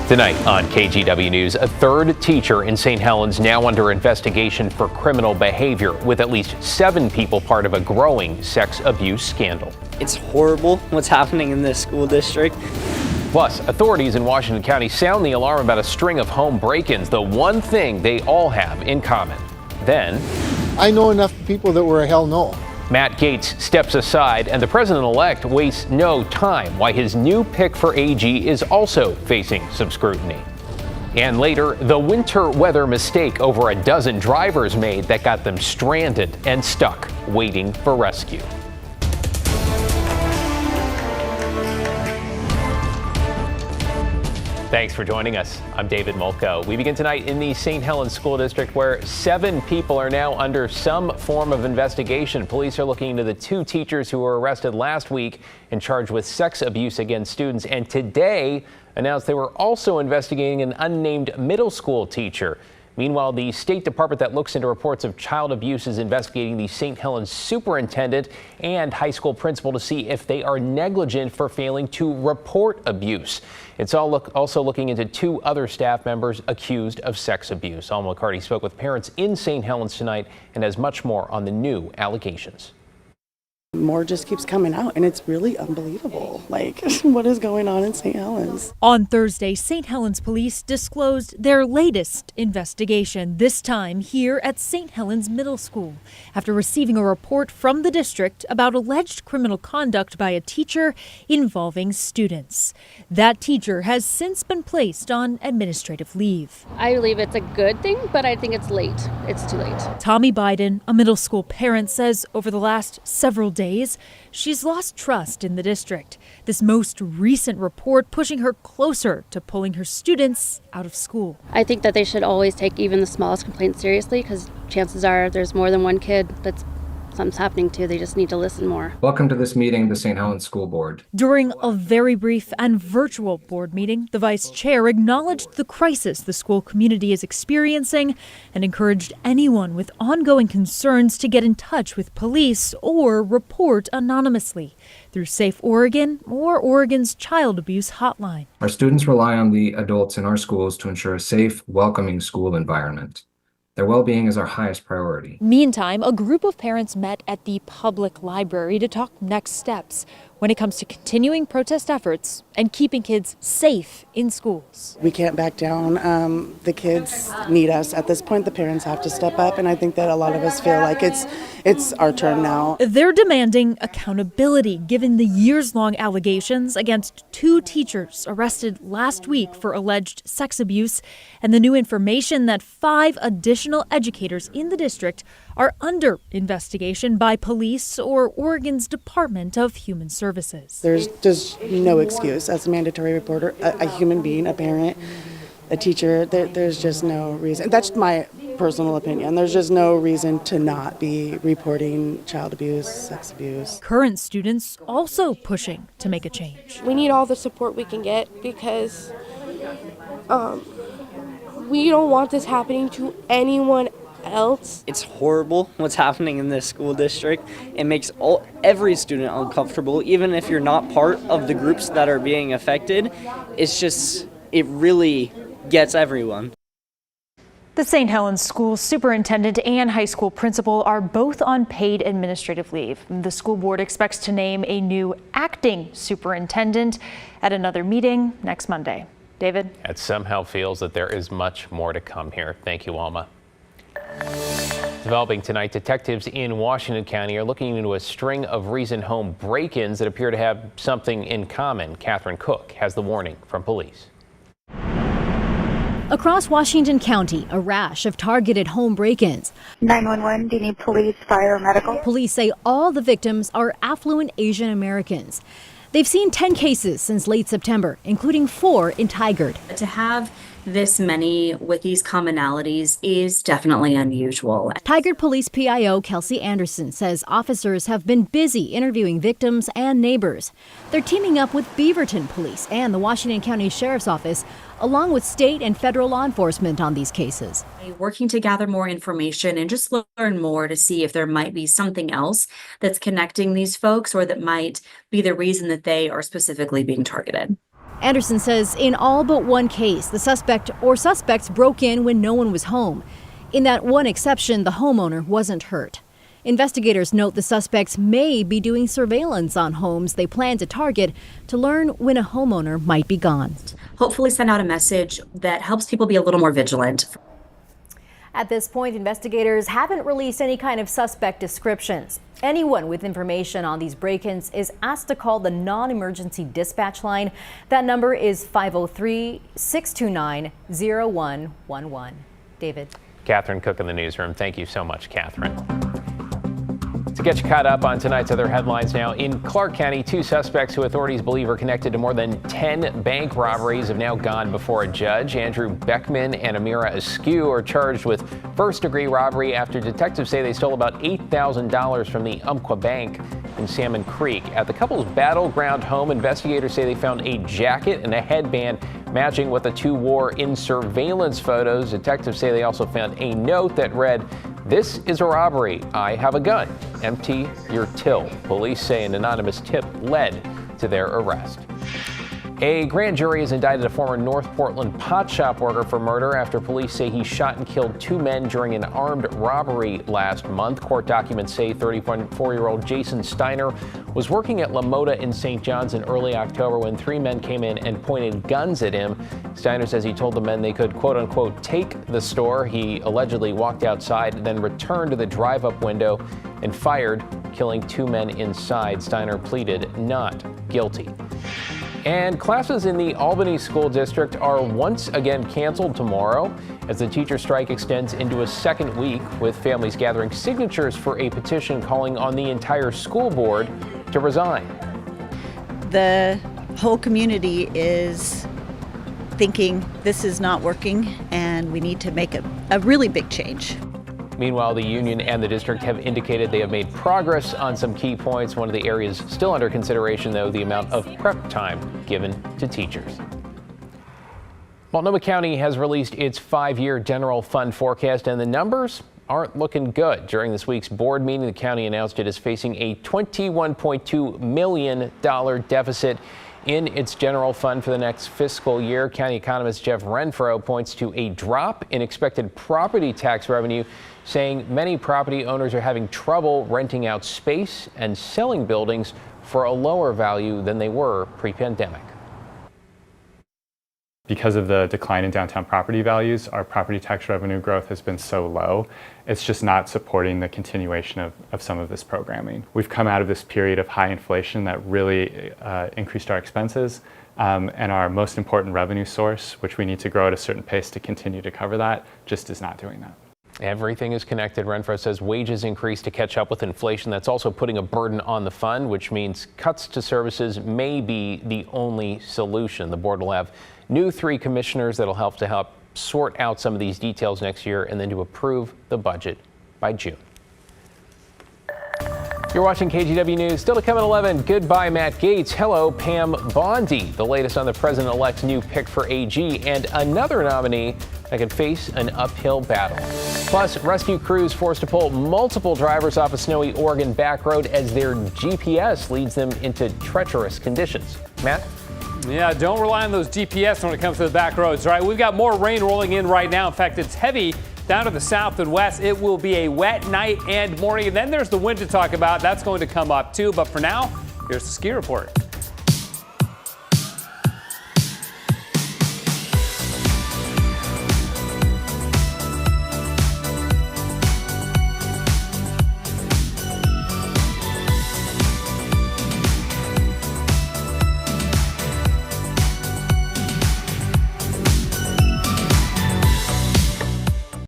Tonight on KGW News, a third teacher in St. Helens now under investigation for criminal behavior, with at least 7 people part of a growing sex abuse scandal. It's horrible what's happening in this school district. Plus, authorities in Washington County sound the alarm about a string of home break-ins, the one thing they all have in common. Then, I know enough people that were a hell no. Matt Gaetz steps aside, and the president-elect wastes no time why his new pick for AG is also facing some scrutiny. And later, the winter weather mistake over a dozen drivers made that got them stranded and stuck waiting for rescue. Thanks for joining us. I'm David Molko. We begin tonight in the St. Helens School District, where 7 people are now under some form of investigation. Police are looking into the 2 teachers who were arrested last week and charged with sex abuse against students, and today announced they were also investigating an unnamed middle school teacher. Meanwhile, the State Department that looks into reports of child abuse is investigating the St. Helens superintendent and high school principal to see if they are negligent for failing to report abuse. It's also looking into 2 other staff members accused of sex abuse. Alma McCarty spoke with parents in St. Helens tonight and has much more on the new allegations. More just keeps coming out, and it's really unbelievable. Like, what is going on in St. Helens? On Thursday, St. Helens police disclosed their latest investigation, this time here at St. Helens Middle School, after receiving a report from the district about alleged criminal conduct by a teacher involving students. That teacher has since been placed on administrative leave. I believe it's a good thing, but I think it's late. It's too late. Tommy Biden, a middle school parent, says over the last several days, she's lost trust in the district. This most recent report pushing her closer to pulling her students out of school. I think that they should always take even the smallest complaint seriously, because chances are there's more than one kid that's something's happening to. They just need to listen more. Welcome to this meeting of the St. Helens School Board. During a very brief and virtual board meeting, the vice chair acknowledged the crisis the school community is experiencing and encouraged anyone with ongoing concerns to get in touch with police or report anonymously through Safe Oregon or Oregon's child abuse hotline. Our students rely on the adults in our schools to ensure a safe, welcoming school environment. Their well-being is our highest priority. Meantime, a group of parents met at the public library to talk next steps when it comes to continuing protest efforts and keeping kids safe in schools. We can't back down. The kids need us. At this point, the parents have to step up, and I think that a lot of us feel like it's our turn now. They're demanding accountability given the years-long allegations against 2 teachers arrested last week for alleged sex abuse and the new information that 5 additional educators in the district are under investigation by police or Oregon's Department of Human Services. There's just no excuse as a mandatory reporter, a human being, a parent, a teacher. There's just no reason. That's my personal opinion. There's just no reason to not be reporting child abuse, sex abuse. Current students also pushing to make a change. We need all the support we can get because we don't want this happening to anyone else. It's horrible what's happening in this school district. It makes every student uncomfortable, even if you're not part of the groups that are being affected. It really gets everyone. The St. Helens School superintendent and high school principal are both on paid administrative leave. The school board expects to name a new acting superintendent at another meeting next Monday. David? It somehow feels that there is much more to come here. Thank you, Alma. Developing tonight, detectives in Washington County are looking into a string of recent home break-ins that appear to have something in common. Catherine Cook has the warning from police. Across Washington County, a rash of targeted home break-ins. 911, do you need police, fire, medical? Police say all the victims are affluent Asian Americans. They've seen 10 cases since late September, including 4 in Tigard. To have this many with these commonalities is definitely unusual. Tigard Police PIO Kelsey Anderson says officers have been busy interviewing victims and neighbors. They're teaming up with Beaverton Police and the Washington County Sheriff's Office, along with state and federal law enforcement on these cases. Working to gather more information and just learn more to see if there might be something else that's connecting these folks or that might be the reason that they are specifically being targeted. Anderson says in all but one case, the suspect or suspects broke in when no one was home. In that one exception, the homeowner wasn't hurt. Investigators note the suspects may be doing surveillance on homes they plan to target to learn when a homeowner might be gone. Hopefully send out a message that helps people be a little more vigilant. At this point, investigators haven't released any kind of suspect descriptions. Anyone with information on these break-ins is asked to call the non-emergency dispatch line. That number is 503-629-0111. David. Catherine Cook in the newsroom. Thank you so much, Catherine. To get you caught up on tonight's other headlines now, in Clark County, 2 suspects who authorities believe are connected to more than 10 bank robberies have now gone before a judge. Andrew Beckman and Amira Askew are charged with first-degree robbery after detectives say they stole about $8,000 from the Umpqua Bank in Salmon Creek. At the couple's battleground home, investigators say they found a jacket and a headband matching what the 2 wore in surveillance photos. Detectives say they also found a note that read, "This is a robbery. I have a gun. Empty your till." Police say an anonymous tip led to their arrest. A grand jury has indicted a former North Portland pot shop worker for murder after police say he shot and killed 2 men during an armed robbery last month. Court documents say 34-year-old Jason Steiner was working at La Moda in St. John's in early October when 3 men came in and pointed guns at him. Steiner says he told the men they could, quote unquote, take the store. He allegedly walked outside, then returned to the drive-up window and fired, killing 2 men inside. Steiner pleaded not guilty. And classes in the Albany School District are once again canceled tomorrow as the teacher strike extends into a second week, with families gathering signatures for a petition calling on the entire school board to resign. The whole community is thinking this is not working and we need to make a really big change. Meanwhile, the union and the district have indicated they have made progress on some key points. One of the areas still under consideration, though, the amount of prep time given to teachers. Multnomah County has released its 5-year general fund forecast, and the numbers aren't looking good. During this week's board meeting, the county announced it is facing a $21.2 million deficit in its general fund for the next fiscal year. County economist Jeff Renfro points to a drop in expected property tax revenue, saying many property owners are having trouble renting out space and selling buildings for a lower value than they were pre-pandemic. Because of the decline in downtown property values, our property tax revenue growth has been so low, it's just not supporting the continuation of some of this programming. We've come out of this period of high inflation that really increased our expenses, and our most important revenue source, which we need to grow at a certain pace to continue to cover that, just is not doing that. Everything is connected. Renfro says wages increase to catch up with inflation. That's also putting a burden on the fund, which means cuts to services may be the only solution. The board will have new 3 commissioners that'll help sort out some of these details next year and then to approve the budget by June. You're watching KGW News. Still to come at 11. Goodbye, Matt Gaetz. Hello, Pam Bondi. The latest on the president-elect's new pick for AG and another nominee that could face an uphill battle. Plus, rescue crews forced to pull multiple drivers off a snowy Oregon back road as their GPS leads them into treacherous conditions. Matt? Yeah, don't rely on those GPS when it comes to the back roads, right? We've got more rain rolling in right now. In fact, it's heavy down to the south and west. It will be a wet night and morning. And then there's the wind to talk about. That's going to come up too. But for now, here's the ski report.